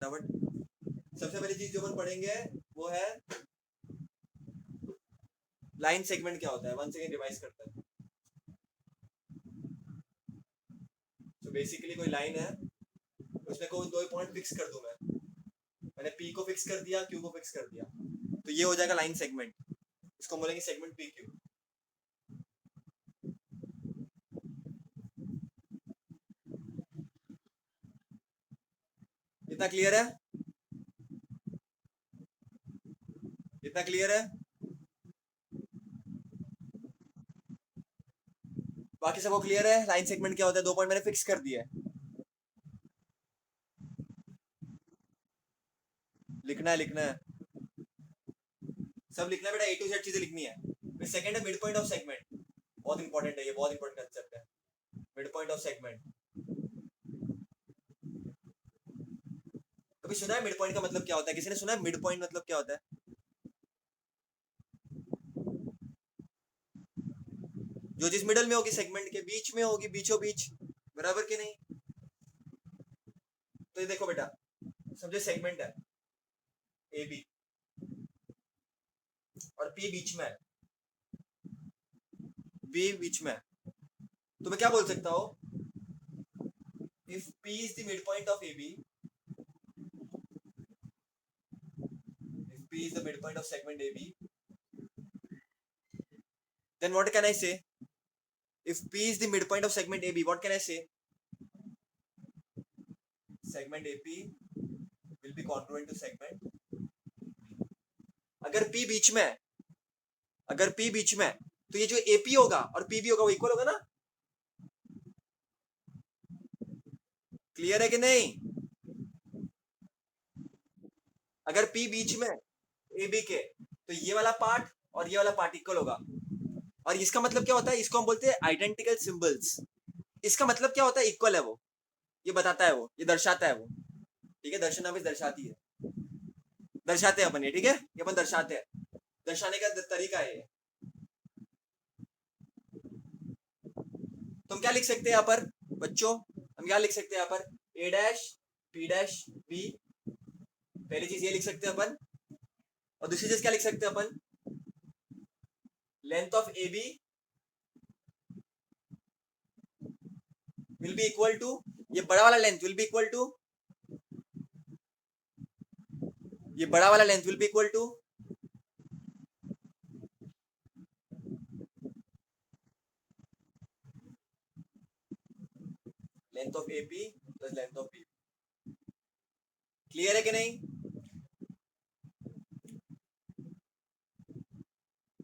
सबसे पहली चीज जो अपन पढ़ेंगे वो है लाइन सेगमेंट क्या होता है। वन सेकेंड रिवाइज करते हैं। तो बेसिकली कोई लाइन है, उसमें कोई दो पॉइंट फिक्स कर दूं मैंने पी को फिक्स कर दिया, क्यू को फिक्स कर दिया, तो ये हो जाएगा लाइन सेगमेंट। इसको बोलेंगे सेगमेंट पी क्यू। इतना क्लियर है? इतना क्लियर है? बाकी सबको क्लियर है लाइन सेगमेंट क्या होता है? दो पॉइंट मैंने फिक्स कर दिया है। लिखना है, लिखना है, सब लिखना है बेटा, ए टू जेड चीजें लिखनी है। फिर सेकंड है मिड पॉइंट ऑफ सेगमेंट। बहुत इंपॉर्टेंट है ये, बहुत इंपॉर्टेंट कंसेप्ट है मिड पॉइंट ऑफ सेगमेंट। कभी सुना है मिड पॉइंट का मतलब क्या होता है? किसी ने सुना है मिड पॉइंट मतलब क्या होता है? जो चीज मिडल में होगी, सेगमेंट के बीच में होगी, बीचों बीच, बराबर कि नहीं? तो ये देखो बेटा, समझे सेगमेंट है ए बी और पी बीच में है, बी बीच में है, तो मैं क्या बोल सकता हूँ? If P is the mid point of A B, if P is the midpoint of segment AB, then what can I say? If P is the midpoint of segment AB, what can I say? Segment AP will be congruent to segment B. अगर P बीच में है, अगर P बीच में है, तो ये जो AP होगा और PB होगा वो इक्वल होगा ना? क्लियर है कि नहीं? अगर P बीच में AB के, तो ये वाला पार्ट और ये वाला पार्ट इक्वल होगा। और इसका मतलब क्या होता है? इसको हम बोलते हैं आइडेंटिकल सिंबल्स। इसका मतलब क्या होता है? इक्वल है वो, ये बताता है वो, ये दर्शाता है वो। ठीक है, दर्शना भी दर्शाती है, दर्शाते हैं अपन ये। ठीक है, ये अपन दर्शाते हैं, दर्शाने का तरीका है ये। तुम क्या लिख सकते हैं यहाँ पर बच्चों? हम क्या लिख सकते हैं यहाँ पर? ए डैश पी डैश बी, पहली चीज ये लिख सकते हैं अपन। और दूसरी चीज क्या लिख सकते हैं अपन? Length of A B will be equal to, ये बड़ा वाला length will be equal to, ये बड़ा वाला length will be equal to length of A P plus length of B. Clear है कि नहीं?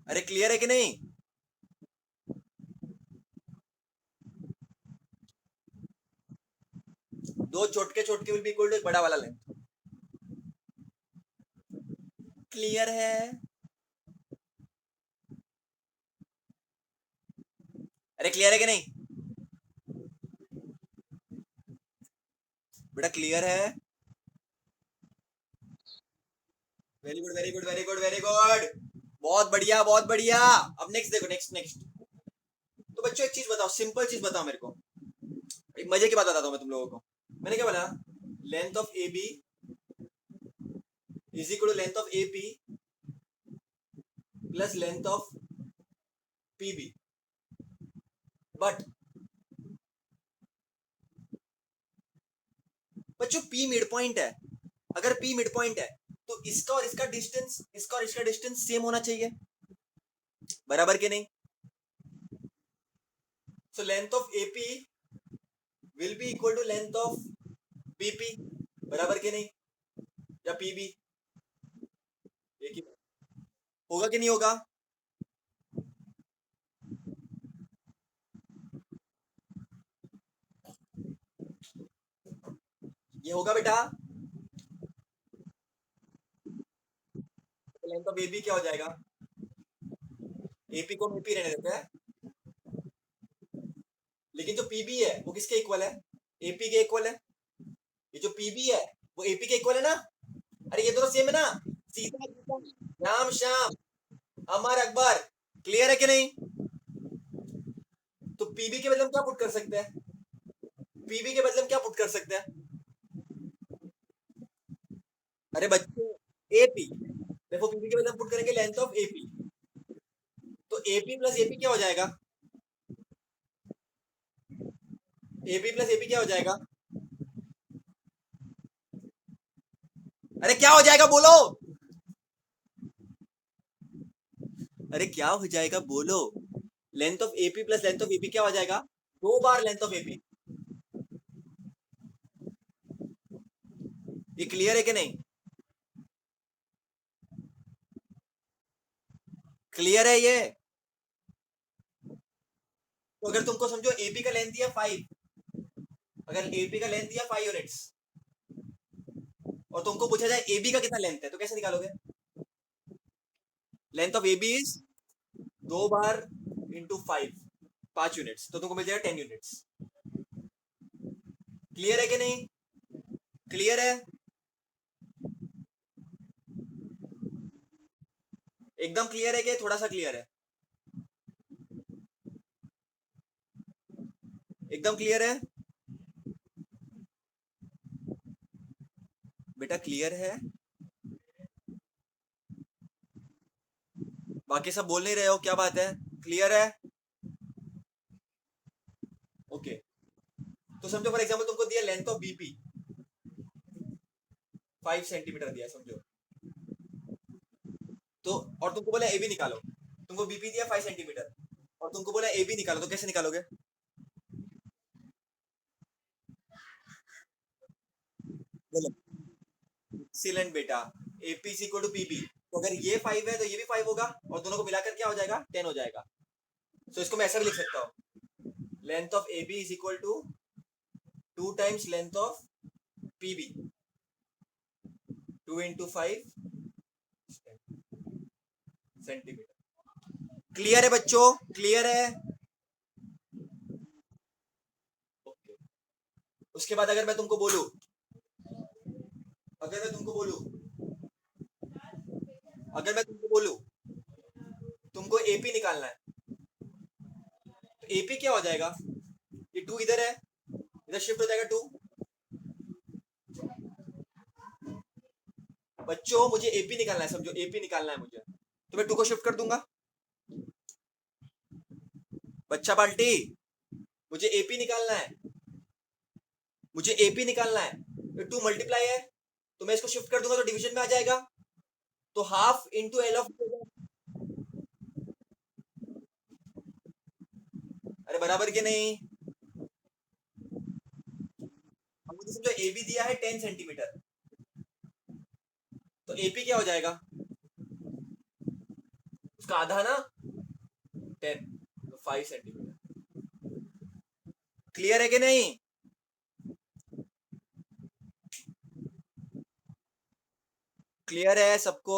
अरे क्लियर है कि नहीं? दो छोटके छोटके विल बी इक्वल टू एक बड़ा वाला लेंथ। क्लियर है? अरे क्लियर है कि नहीं बेटा? क्लियर है? Very good, very good, very good, very good, बहुत बढ़िया, बहुत बढ़िया। अब नेक्स्ट देखो, नेक्स्ट नेक्स्ट। तो बच्चों एक चीज बताओ, सिंपल चीज बताओ मेरे को, एक मजे की बात बताता हूँ मैं तुम लोगों को। मैंने क्या बोला? Length of A B is equal to length of A P plus length of P B. But बच्चों पी मिड पॉइंट है, अगर पी मिड पॉइंट है तो इसका और इसका डिस्टेंस, इसका और इसका डिस्टेंस सेम होना चाहिए, बराबर के नहीं? So length of AP will be equal to length of BP, बराबर के नहीं? या पीबी, एक ही होगा कि नहीं होगा? ये होगा बेटा। तो लेंथ ऑफ एबी क्या हो जाएगा? एपी को एपी रहने देते हैं, लेकिन जो पीबी है वो किसके इक्वल है? एपी के इक्वल है। ये जो पीबी है वो एपी के इक्वल है ना? अरे ये दोनों सेम है ना? सीधा सीधा, राम श्याम, अमर अकबर। क्लियर है कि नहीं? तो पीबी के बदले हम क्या पुट कर सकते हैं? पीबी के बदले हम क्या पुट कर सकते हैं? अरे बच्चे, एपी, देखो पीबी के बदले हम पुट करेंगे लेंथ ऑफ एपी, तो एपी प्लस एपी क्या हो जाएगा? एपी प्लस एपी क्या हो जाएगा? अरे क्या हो जाएगा बोलो? अरे क्या हो जाएगा बोलो? Length of AP plus length of AP क्या हो जाएगा? 2 बार लेंथ ऑफ एपी। ये क्लियर है कि नहीं? क्लियर है ये? तो अगर तुमको समझो एपी का लेंथ दिया 5, अगर एपी का लेंथ दिया 5 यूनिट्स और तुमको पूछा जाए एबी का कितना लेंथ है, तो कैसे निकालोगे? लेंथ ऑफ एबी इज 2 बार इंटू 5 यूनिट्स, तो तुमको मिल जाएगा 10 यूनिट्स। क्लियर है कि नहीं? क्लियर है? एकदम क्लियर है कि थोड़ा सा क्लियर है? एकदम क्लियर है? बेटा क्लियर है? बाकी सब बोल नहीं रहे हो, क्या बात है? क्लियर है? ओके, तो समझो फॉर एग्जांपल तुमको दिया लेंथ ऑफ बीपी 5 सेंटीमीटर दिया समझो, तो और तुमको बोला एबी निकालो, तुमको बीपी दिया 5 सेंटीमीटर और तुमको बोला एबी निकालो, तो कैसे निकालोगे? बोलो। एक्सीलेंट बेटा, AP is equal to PB, तो अगर ये 5 है तो ये भी 5 होगा और दोनों को मिलाकर क्या हो जाएगा? 10 हो जाएगा। तो इसको मैं ऐसा भी लिख सकता हूँ, length of AB is equal to 2 times length of PB, 2 into 5 centimetre. Clear है बच्चों? क्लियर है? ओके, उसके बाद अगर मैं तुमको बोलूं, अगर मैं तुमको बोलूं अगर मैं तुमको बोलूं तुमको एपी निकालना है, तो एपी क्या हो जाएगा? ये 2 इधर है, इधर शिफ्ट हो जाएगा 2। बच्चों मुझे एपी निकालना है, समझो एपी निकालना है मुझे, तो मैं 2 को शिफ्ट कर दूंगा। बच्चा पाल्टी, मुझे एपी निकालना है, मुझे एपी निकालना है, तो 2 मल्टीप्लाई है, तो मैं इसको शिफ्ट कर दूंगा तो डिवीजन में आ जाएगा, तो हाफ इंटू एल ऑफ, अरे बराबर के नहीं? अब मुझे समझो ए बी दिया है 10 सेंटीमीटर, तो एपी क्या हो जाएगा? उसका आधा ना, 10, तो 5 सेंटीमीटर। क्लियर है कि नहीं? क्लियर है सबको?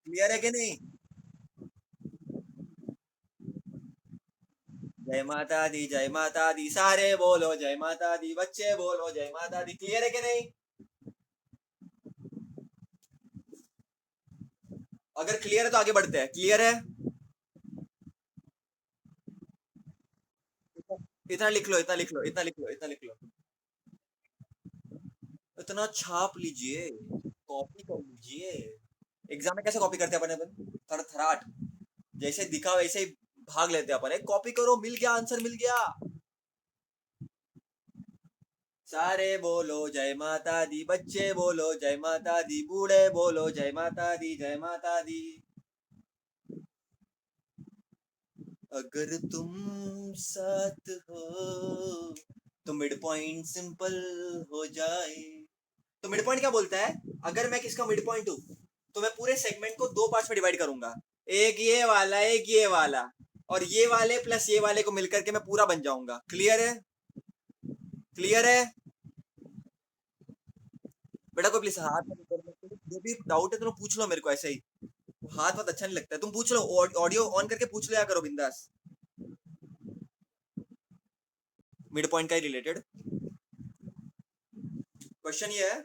क्लियर है कि नहीं? जय माता दी, जय माता दी, सारे बोलो जय माता दी, बच्चे बोलो जय माता दी। क्लियर है कि नहीं? अगर क्लियर है तो आगे बढ़ते हैं। क्लियर है? इतना लिख लो, इतना लिख लो, इतना लिख लो, इतना लिख लो, इतना छाप लीजिए, कॉपी कर लीजिए। एग्जाम में कैसे कॉपी करते हैं अपन? थरथराट, जैसे दिखा वैसे ही भाग लेते हैं अपन। कॉपी करो, मिल गया आंसर, मिल गया। सारे बोलो जय माता दी, बच्चे बोलो जय माता दी, बूढ़े बोलो जय माता दी, जय माता दी। अगर तुम साथ हो तो मिड पॉइंट सिंपल हो जाए। तो मिड पॉइंट क्या बोलता है? अगर मैं किसका मिड पॉइंट हूं तो मैं पूरे सेगमेंट को 2 पार्ट्स में डिवाइड करूंगा, एक ये वाला, एक ये वाला, और ये वाले प्लस ये वाले को मिलकर के मैं पूरा बन जाऊंगा। क्लियर है? क्लियर है? बेटा कोई प्लीज हाथ मत ऊपर मत करो। जो भी डाउट है तुम पूछ लो मेरे को ऐसे ही, हाथ मत अच्छा नहीं लगता है, तुम पूछ लो, ऑडियो ऑन करके पूछ लिया करो बिंदास। मिड पॉइंट का ही रिलेटेड क्वेश्चन ये है,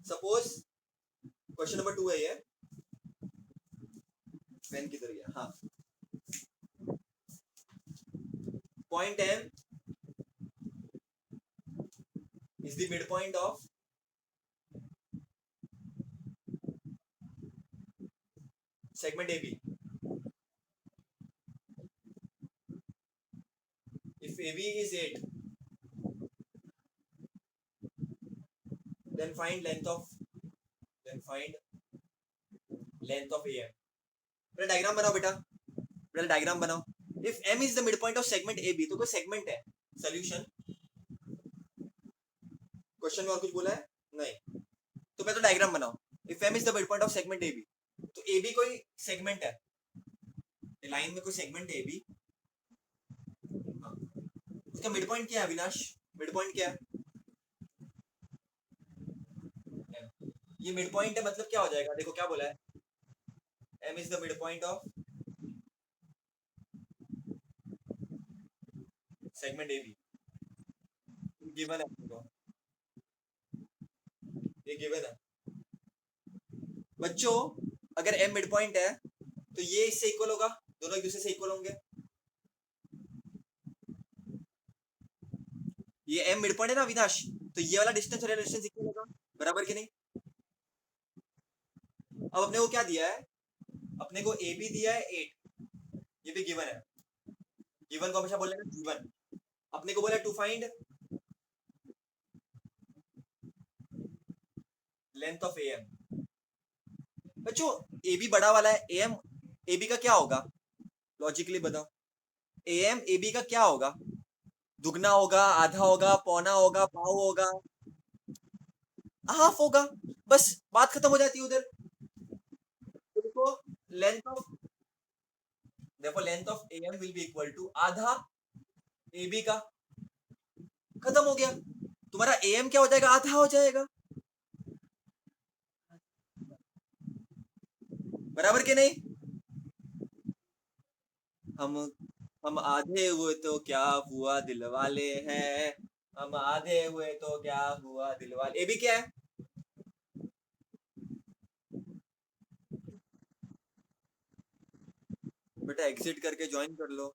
सपोज क्वेश्चन नंबर 2 है ये, पेन किधर गया? हाँ, point M midpoint of segment AB. If AB is 8, then find length of AM. पहले डायग्राम बनाओ बेटा, पहले डायग्राम बनाओ. If M is the midpoint of segment AB, तो कोई सेगमेंट है. सोल्यूशन. क्वेश्चन में और कुछ बोला है? नहीं. तो पहले तो डायग्राम बनाओ. If M is the midpoint of segment AB, तो AB कोई सेगमेंट है. लाइन में कोई सेगमेंट है AB. उसका मिडपॉइंट क्या है अविनाश? मिडपॉइंट क्या है? ये मिडपॉइंट है, मतलब क्या हो जाएगा? देखो क्या बोला है. M is the midpoint of segment AB. Given है आपको, ये गिवन है बच्चों. अगर M मिडपॉइंट है तो ये इससे इक्वल होगा, दोनों एक दूसरे से इक्वल होंगे. ये M मिडपॉइंट है ना अविनाश, तो ये वाला डिस्टेंस और ये डिस्टेंस इक्वल होगा, बराबर कि नहीं? अब अपने को क्या दिया है? अपने को AB दिया है 8, ये भी गिवन है. गिवन को हमेशा बोलेंगे गिवन. अपने को बोला to find length of AM. बच्चों AB बड़ा वाला है, AM AB का क्या होगा? लॉजिकली बताओ. AM AB का क्या होगा? दुगना होगा, आधा होगा, पौना होगा, पाव होगा, हाफ होगा. बस बात खत्म हो जाती है उधर. देखो length of AM will be equal to आधा AB का. खत्म हो गया. तुम्हारा AM क्या हो जाएगा? आधा हो जाएगा, बराबर के नहीं? हम आधे हुए तो क्या हुआ दिलवाले हैं, हम आधे हुए तो क्या हुआ दिलवाले. AB क्या है? बेटा एग्जिट करके ज्वाइन कर लो.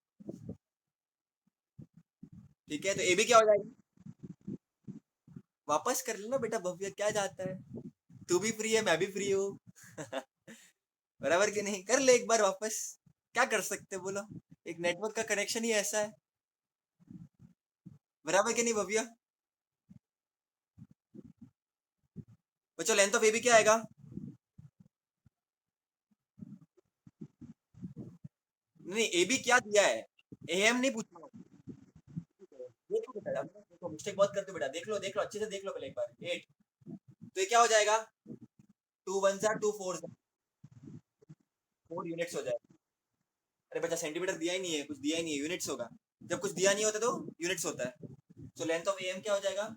ठीक है, तो AB क्या हो जाएगा? वापस कर लेना बेटा. भव्य क्या जाता है, तू भी फ्री है, मैं भी फ्री हूँ. बराबर कि नहीं? कर ले एक बार वापस. क्या कर सकते बोलो, एक नेटवर्क का कनेक्शन ही ऐसा है. बराबर कि नहीं भव्य? बच्चों लेंथ ऑफ AB क्या आएगा? नहीं AB क्या दिया है? AM नहीं पूछा. देखो बेटा, देखो मिस्टेक बहुत करते हो बेटा. देख लो अच्छे से देख लो पहले एक बार. 8, तो ये क्या हो जाएगा? 2 1 2 4 4 यूनिट्स हो जाएगा. अरे बच्चा सेंटीमीटर दिया ही नहीं है, कुछ दिया ही नहीं है, यूनिट्स होगा. जब कुछ दिया नहीं होता तो यूनिट्स होता है. तो लेंथ ऑफ AM क्या हो जाएगा?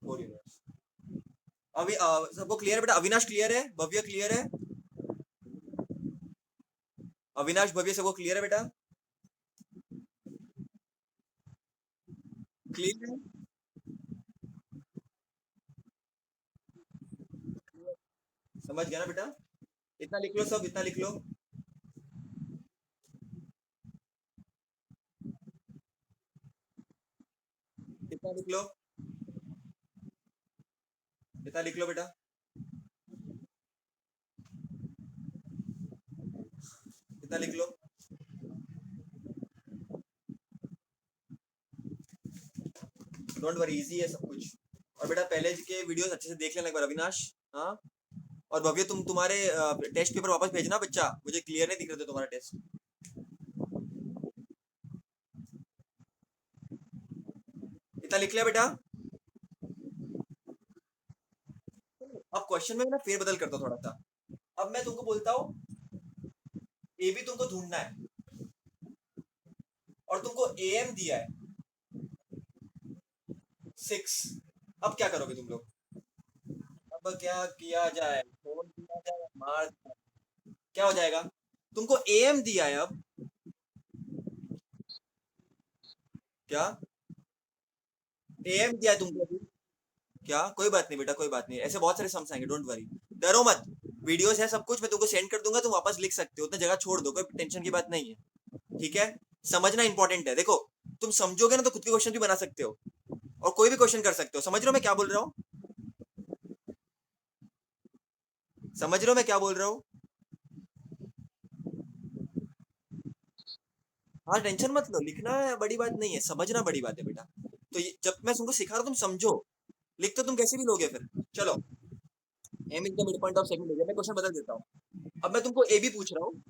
4 यूनिट्स. अभी सबको क्लियर बेटा? अविनाश क्लियर है? भव्य क्लियर है? अविनाश भव्य सबको क्लियर है बेटा? क्लियर है? समझ गया ना बेटा? इतना लिख लो सब, इतना लिख लो. इतना लिख लो, इतना लिख लो बेटा. इतना लिख लो. डोंट वरी, इजी है सब कुछ. और बेटा पहले के वीडियोस अच्छे से देख लेना एक बार अविनाश. हाँ, और भव्य तुम्हारे टेस्ट पेपर वापस भेजना बच्चा, मुझे क्लियर नहीं दिख रहे थे तुम्हारा टेस्ट. इतना लिख लिया बेटा? अब क्वेश्चन में ना फेर बदल करता थोड़ा सा. अब मैं तुमको बोलता हूँ AB तुमको ढूंढना है और तुमको AM दिया है 6. अब क्या करोगे तुम लोग? अब क्या किया जाए? फोन किया जाए, मार दिया. क्या हो जाएगा? तुमको AM दिया है. अब क्या AM दिया है तुमको अभी? क्या? कोई बात नहीं बेटा, कोई बात नहीं. ऐसे बहुत सारे सम्स आएंगे, डोंट वरी. डरो मत, वीडियोस है सब कुछ, मैं तुमको सेंड कर दूंगा, तुम वापस लिख सकते हो. उतना जगह छोड़ दो, कोई टेंशन की बात नहीं है. ठीक है, समझना इंपॉर्टेंट है. देखो तुम समझोगे ना तो खुद के क्वेश्चन भी बना सकते हो और कोई भी क्वेश्चन कर सकते हो। समझ रहे हो मैं क्या बोल रहा हूँ? समझ रहे हो मैं क्या बोल रहा हूँ? हाँ, टेंशन मत लो, लिखना बड़ी बात नहीं है, समझना बड़ी बात है बेटा। तो ये जब मैं तुमको सिखा रहा हूँ तुम समझो, लिख तो तुम कैसे भी लोगे फिर। चलो, M is the mid point of second मैं क्वेश्चन बदल देता हूँ। अब मैं तुमको ए बी पूछ रहा हूँ,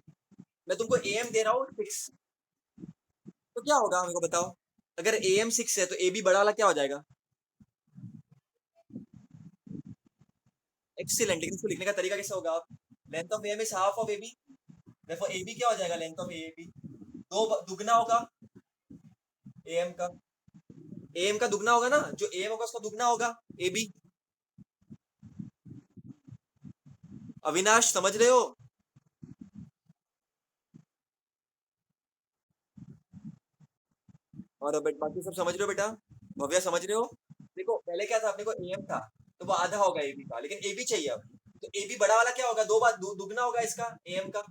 मैं तुमको ए एम दे रहा हूँ 6, तो क्या होगा मेरे को बताओ। अगर ए एम 6 है तो ए बी बड़ा वाला क्या हो जाएगा? एक्सीलेंट, लेकिन इसको लिखने का तरीका कैसा होगा? आप length of A M is half of A B, देखो ए बी क्या हो जाएगा, लेंथ ऑफ ए बी दो दुगना होगा ए एम का। ए एम का दुगना होगा ना, जो ए एम होगा उसका दुगना होगा ए बी। अविनाश समझ रहे हो? और बाकी सब समझ रहे हो बेटा? भव्या समझ रहे हो? देखो पहले क्या था, अपने को ए एम था तो वो आधा होगा ए बी का, लेकिन ए बी चाहिए अब। तो ए बी बड़ा वाला क्या होगा, दो बार दुगना होगा इसका ए एम का।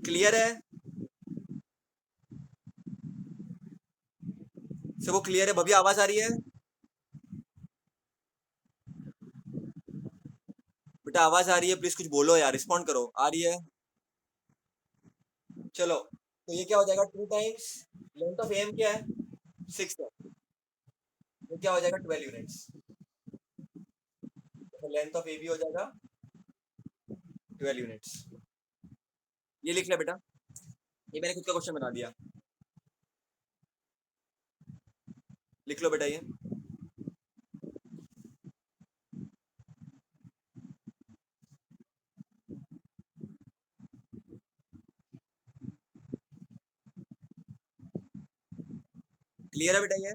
क्लियर है? सब वो क्लियर है? भव्या आवाज आ रही है? बेटा आवाज आ रही है, प्लीज कुछ बोलो यार, रिस्पॉन्ड करो, आ रही है? चलो, तो ये क्या हो जाएगा, 2 टाइम्स लेंथ ऑफ एम क्या है, 6 है, तो क्या हो जाएगा 12 यूनिट्स। तो लेंथ ऑफ ए बी हो जाएगा 12 यूनिट्स। ये लिख लिया बेटा, ये मैंने खुद का क्वेश्चन बना दिया, लिख लो बेटा ये। क्लियर है बेटा ये?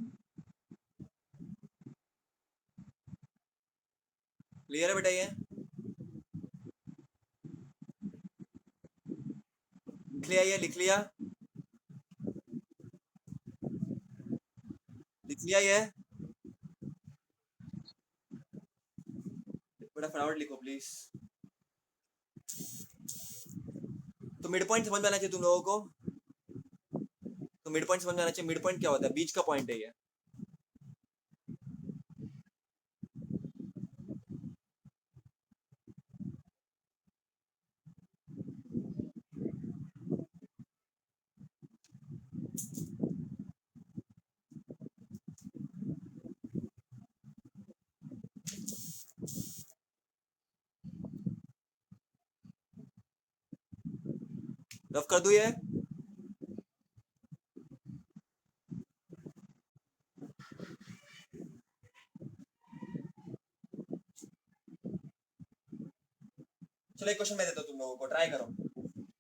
क्लियर है बेटा ये? लिख लिया ये? लिख लिया? लिख लिया ये? बेटा फटाफट लिखो प्लीज। तो मिड पॉइंट समझ में आना चाहिए तुम लोगों को। तो मिड पॉइंट समझ में आना चाहिए, मिड पॉइंट क्या होता है, बीच का पॉइंट है ये। रफ कर दूं ये? चलो एक क्वेश्चन मैं देता हूँ तुम लोगों को, ट्राई करो।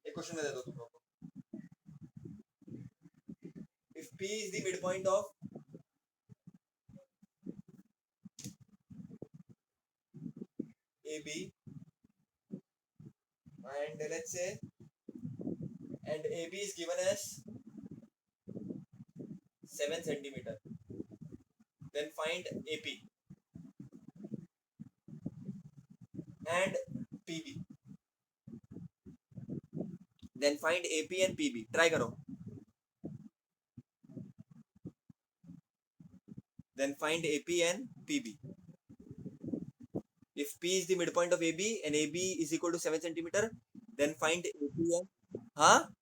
एक क्वेश्चन मैं देता हूँ तुम लोगों को। If P is the midpoint of AB, and let's say, and AB is given as 7 centimeter, then find AP and PB, then find AP and PB, try करो। Then find AP and PB. If P is the midpoint of AB and AB is equal to 7 centimeter, then find AP and, हाँ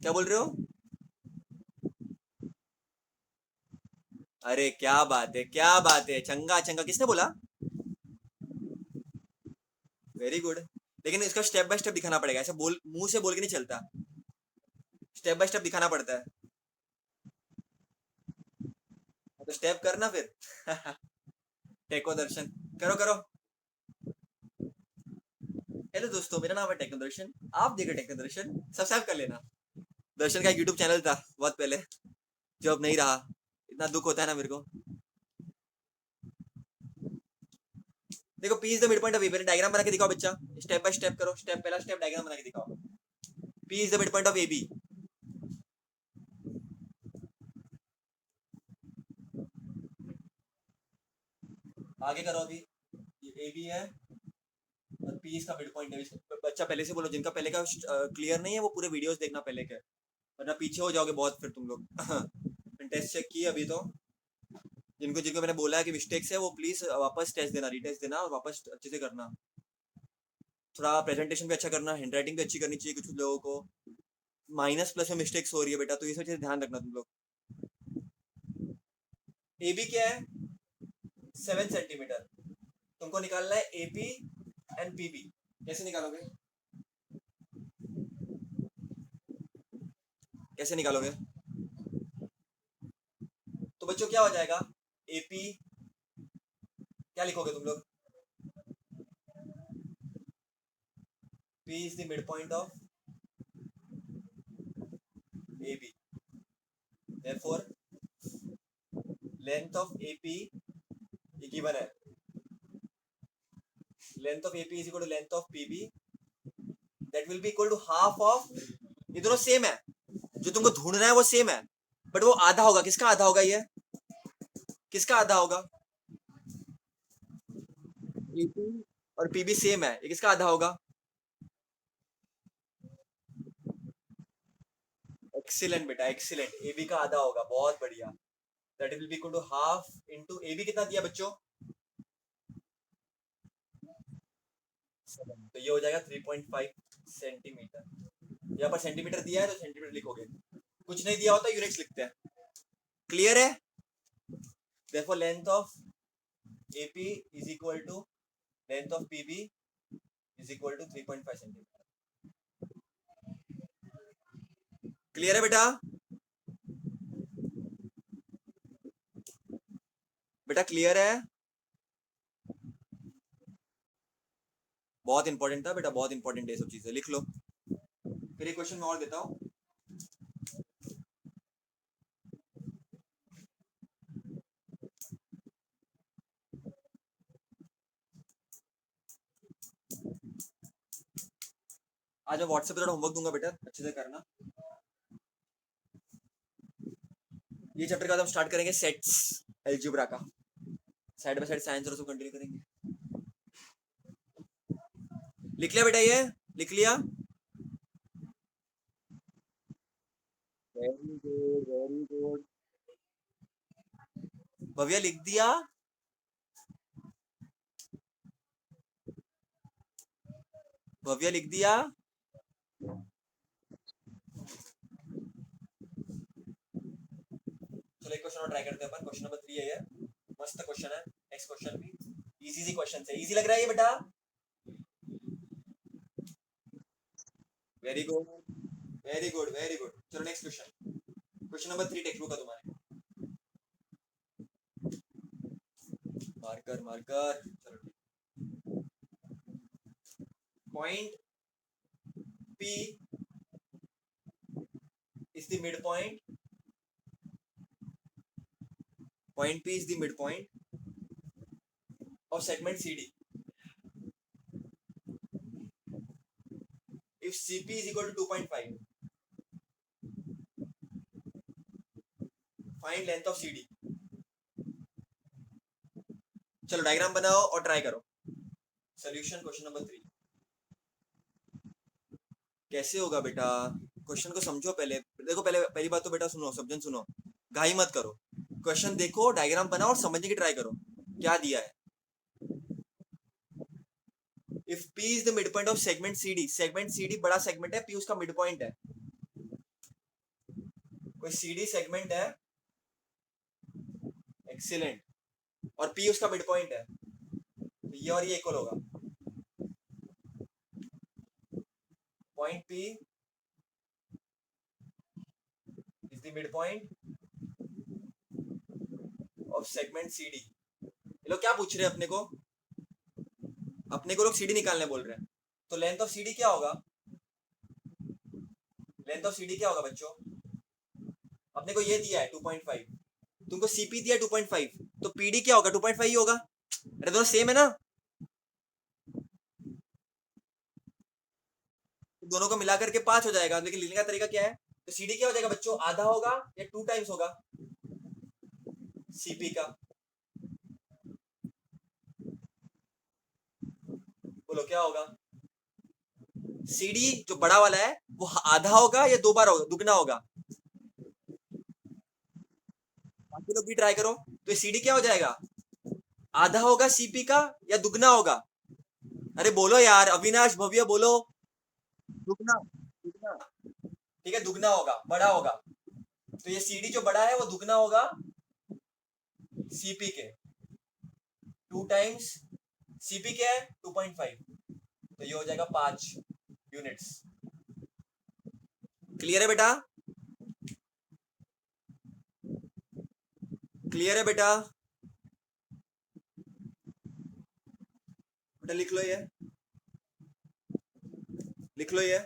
क्या बोल रहे हो? अरे क्या बात है, क्या बात है, चंगा चंगा, किसने बोला? Very good. लेकिन इसका स्टेप बाय स्टेप दिखाना पड़ेगा, ऐसे बोल मुंह से बोल के नहीं चलता, स्टेप बाय स्टेप दिखाना पड़ता है। तो स्टेप करना फिर। टेको दर्शन, करो करो। हेलो दोस्तों, मेरा नाम है टेक्नो दर्शन, आप देख रहे टेक्नो दर्शन, सब्सक्राइब कर लेना। दर्शन का एक यूट्यूब चैनल था बहुत पहले, जो अब नहीं रहा, इतना दुख होता है ना मेरे को। देखो P is the mid point of A B, diagram बना के दिखाओ बच्चा, स्टेप बाय स्टेप करो, स्टेप पहला स्टेप डायग्राम बना के दिखाओ। P is the mid point of A B, आगे करो अभी। ये ए बी है और पी इसका मिड पॉइंट है, बच्चा पहले से बोलो, जिनका पहले का क्लियर नहीं है वो पूरे वीडियोस देखना पहले के, वरना पीछे हो जाओगे बहुत फिर तुम लोग। टेस्ट चेक किए अभी तो, जिनको जिनको मैंने बोला है कि मिस्टेक्स है वो प्लीज वापस टेस्ट देना, रीटेस्ट देना और वापस अच्छे से करना। थोड़ा प्रेजेंटेशन भी अच्छा करना, हैंड राइटिंग भी अच्छी करनी चाहिए। कुछ लोगों को माइनस प्लस में मिस्टेक्स हो रही है बेटा, तो ये सब चीजें ध्यान रखना तुम लोग। एबी क्या है? 7 सेंटीमीटर। तुमको निकालना है एपी एंड पीबी। कैसे निकालोगे? कैसे निकालोगे? तो बच्चों क्या हो जाएगा? एपी क्या लिखोगे तुम लोग? P is the midpoint of AB. Therefore, length of AP ये given है. Length of AP is equal to length of PB. That will be equal to half of, ये दोनों सेम है, जो तुमको ढूंढना है वो सेम है, बट वो आधा होगा। किसका आधा होगा? ये किसका आधा होगा? AP और PB सेम है, ये किसका आधा होगा? एक्सीलेंट बेटा, एक्सीलेंट। AB का आधा होगा, बहुत बढ़िया। That will be equal to half into AB कितना दिया बच्चों? 7। तो ये हो जाएगा 3.5 सेंटीमीटर। यहाँ पर सेंटीमीटर दिया है तो सेंटीमीटर लिखोगे, कुछ नहीं दिया होता यूनिट्स लिखते हैं। क्लियर है? Therefore length of AP is equal to length of PB is equal to 3.5 centimetre. Clear है बेटा? बेटा क्लियर है? बहुत इंपॉर्टेंट था बेटा, बहुत इंपॉर्टेंट है, सब चीजें लिख लो। फिर एक क्वेश्चन मैं और देता हूं। आज मैं व्हाट्सएप पे थोड़ा होमवर्क दूंगा बेटा, अच्छे से करना। ये चैप्टर के बाद हम स्टार्ट करेंगे सेट्स अलजेब्रा का, साइड बाय साइड साइंस और उसको कंटिन्यू करेंगे। लिख लिया बेटा? ये लिख लिया? Very good, very good. Bhavya लिख दिया? भव्या लिख दिया? चलो एक क्वेश्चन और ट्राई करते हैं अपन। क्वेश्चन नंबर 3 है ये, मस्त क्वेश्चन है। नेक्स्ट क्वेश्चन भी इजी सी क्वेश्चन है। इजी लग रहा है ये बेटा? Very good, very good, very good. चलो next question, question number 3 textbook का तुम्हारे। Marker marker. चलो point P is the midpoint. Point P is the midpoint of segment CD. If CP is equal to 2.5, find length of CD. चलो diagram बनाओ और try करो। Solution question number 3 कैसे होगा बेटा? क्वेश्चन को समझो पहले। देखो पहले, पहली बात तो बेटा सुनो, सब जन सुनो, घाई मत करो। क्वेश्चन देखो, डायग्राम बनाओ और समझने की ट्राई करो क्या दिया है। If P is the midpoint of segment CD, segment CD बड़ा सेगमेंट है, P उसका मिड पॉइंट है। कोई CD सेगमेंट है, एक्सीलेंट, और P उसका मिड पॉइंट है, तो ये और ये इक्वल होगा। Point P is the midpoint of segment CD। ये लोग क्या पूछ रहे हैं अपने को? अपने को लोग CD निकालने बोल रहे हैं। तो लेंथ ऑफ CD क्या होगा? लेंथ ऑफ CD क्या होगा बच्चों? अपने को ये दिया है 2.5, तुमको CP दिया 2.5, तो PD क्या होगा? 2.5 ही होगा। अरे दोनों सेम है ना, दोनों को मिलाकर के 5 हो जाएगा। लेकिन लिखने का तरीका क्या है? तो CD क्या हो जाएगा बच्चों? आधा होगा या 2 टाइम्स होगा CP का? बोलो क्या होगा? CD जो बड़ा वाला है वो आधा होगा या 2 बार होगा, दुगना होगा? बाकी लोग भी ट्राई करो। तो ये CD क्या हो जाएगा? आधा होगा CP का या दुगना होगा? अरे बोलो यार, अविनाश भव्य बोलो। दुगना, दुगना। ठीक है, दुगना होगा, बड़ा होगा। तो ये CD जो बड़ा है वो दुगना होगा CP के। 2 टाइम्स CP क्या है? 2.5। तो ये हो जाएगा 5 यूनिट्स। क्लियर है बेटा? क्लियर है बेटा? बेटा लिख लो ये, लिख लो ये।